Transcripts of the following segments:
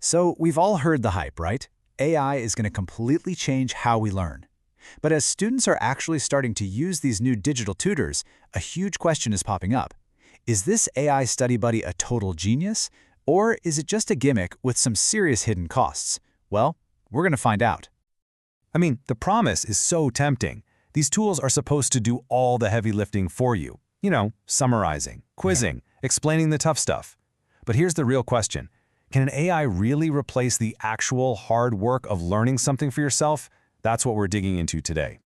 So we've all heard the hype, right? AI is going to completely change how we learn. But as students are actually starting to use these new digital tutors, a huge question is popping up. Is this AI study buddy a total genius? Or is it just a gimmick with some serious hidden costs? Well, we're going to find out. I mean, the promise is so tempting. These tools are supposed to do all the heavy lifting for you. You know, summarizing, quizzing, explaining the tough stuff. But here's the real question. Can an AI really replace the actual hard work of learning something for yourself? That's what we're digging into today.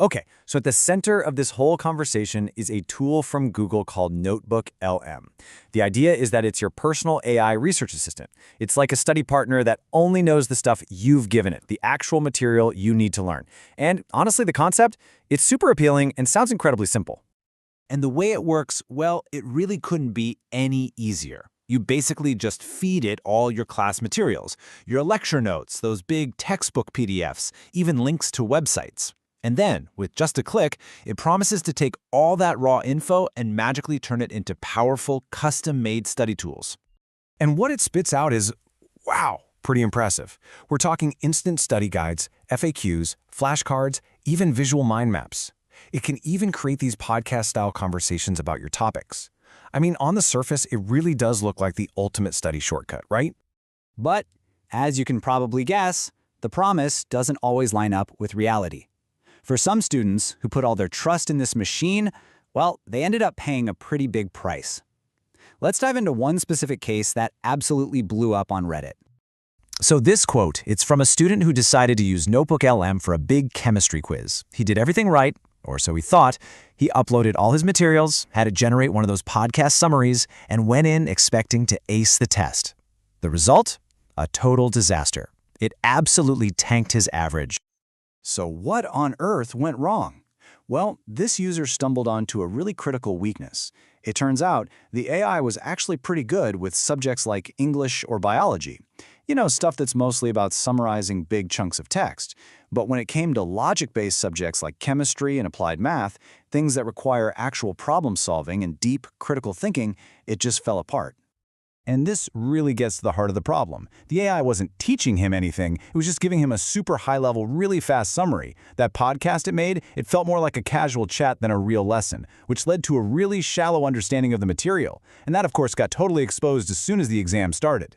Okay, so at the center of this whole conversation is a tool from Google called NotebookLM. The idea is that it's your personal AI research assistant. It's like a study partner that only knows the stuff you've given it, the actual material you need to learn. And honestly, the concept, it's super appealing and sounds incredibly simple. And the way it works, well, it really couldn't be any easier. You basically just feed it all your class materials, your lecture notes, those big textbook PDFs, even links to websites. And then, with just a click, it promises to take all that raw info and magically turn it into powerful, custom-made study tools. And what it spits out is, wow, pretty impressive. We're talking instant study guides, FAQs, flashcards, even visual mind maps. It can even create these podcast-style conversations about your topics. I mean, on the surface, it really does look like the ultimate study shortcut, right? But, as you can probably guess, the promise doesn't always line up with reality. For some students who put all their trust in this machine, well, they ended up paying a pretty big price. Let's dive into one specific case that absolutely blew up on Reddit. So this quote, it's from a student who decided to use NotebookLM for a big chemistry quiz. He did everything right, or so he thought. He uploaded all his materials, had it generate one of those podcast summaries, and went in expecting to ace the test. The result? A total disaster. It absolutely tanked his average. So what on earth went wrong? Well, this user stumbled onto a really critical weakness. It turns out the AI was actually pretty good with subjects like English or biology. You know, stuff that's mostly about summarizing big chunks of text. But when it came to logic-based subjects like chemistry and applied math, things that require actual problem-solving and deep, critical thinking, it just fell apart. And this really gets to the heart of the problem. The AI wasn't teaching him anything, it was just giving him a super high-level, really fast summary. That podcast it made, it felt more like a casual chat than a real lesson, which led to a really shallow understanding of the material. And that, of course, got totally exposed as soon as the exam started.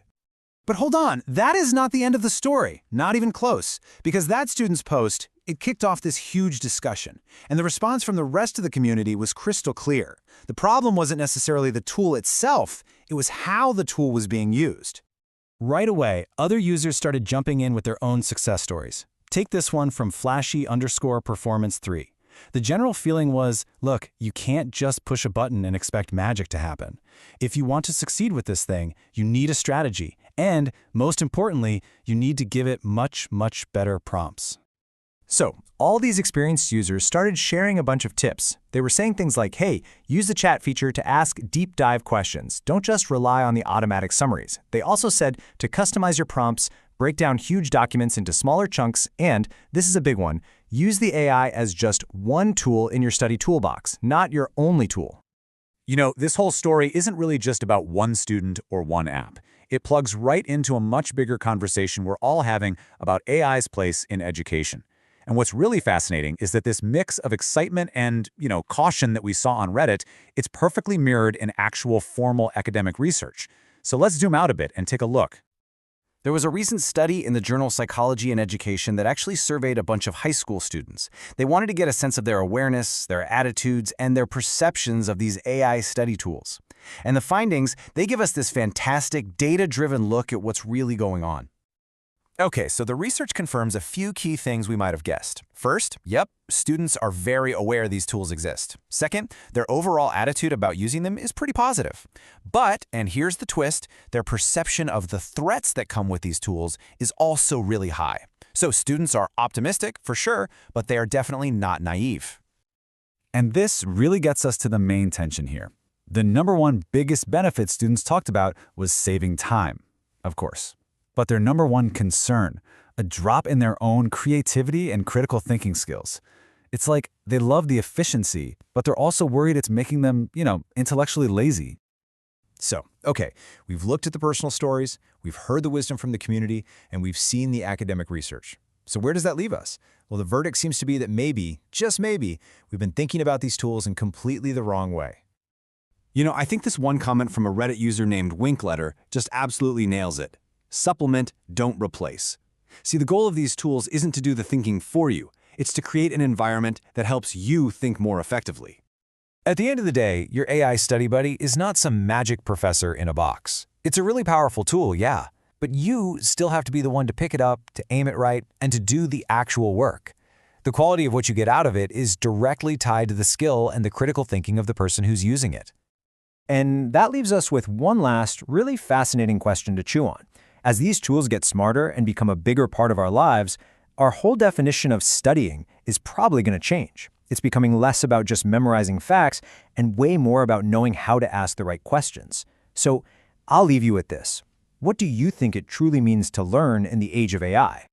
But hold on, that is not the end of the story, not even close, because that student's post, it kicked off this huge discussion, and the response from the rest of the community was crystal clear. The problem wasn't necessarily the tool itself, it was how the tool was being used. Right away, other users started jumping in with their own success stories. Take this one from flashy_performance3. The general feeling was, look, you can't just push a button and expect magic to happen. If you want to succeed with this thing, you need a strategy. And, most importantly, you need to give it much, much better prompts. So, all these experienced users started sharing a bunch of tips. They were saying things like, hey, use the chat feature to ask deep dive questions. Don't just rely on the automatic summaries. They also said to customize your prompts, break down huge documents into smaller chunks, and, this is a big one, use the AI as just one tool in your study toolbox, not your only tool. You know, this whole story isn't really just about one student or one app. It plugs right into a much bigger conversation we're all having about AI's place in education. And what's really fascinating is that this mix of excitement and, caution that we saw on Reddit, it's perfectly mirrored in actual formal academic research. So let's zoom out a bit and take a look. There was a recent study in the journal Psychology and Education that actually surveyed a bunch of high school students. They wanted to get a sense of their awareness, their attitudes, and their perceptions of these AI study tools. And the findings, they give us this fantastic, data-driven look at what's really going on. Okay, so the research confirms a few key things we might have guessed. First, yep, students are very aware these tools exist. Second, their overall attitude about using them is pretty positive. But, and here's the twist, their perception of the threats that come with these tools is also really high. So students are optimistic, for sure, but they are definitely not naive. And this really gets us to the main tension here. The number one biggest benefit students talked about was saving time, of course. But their number one concern, a drop in their own creativity and critical thinking skills. It's like they love the efficiency, but they're also worried it's making them, intellectually lazy. So, okay, we've looked at the personal stories, we've heard the wisdom from the community, and we've seen the academic research. So where does that leave us? Well, the verdict seems to be that maybe, just maybe, we've been thinking about these tools in completely the wrong way. You know, I think this one comment from a Reddit user named Winkletter just absolutely nails it. Supplement, don't replace. See, the goal of these tools isn't to do the thinking for you. It's to create an environment that helps you think more effectively. At the end of the day, your AI study buddy is not some magic professor in a box. It's a really powerful tool, yeah, but you still have to be the one to pick it up, to aim it right, and to do the actual work. The quality of what you get out of it is directly tied to the skill and the critical thinking of the person who's using it. And that leaves us with one last, really fascinating question to chew on. As these tools get smarter and become a bigger part of our lives, our whole definition of studying is probably going to change. It's becoming less about just memorizing facts and way more about knowing how to ask the right questions. So I'll leave you with this. What do you think it truly means to learn in the age of AI?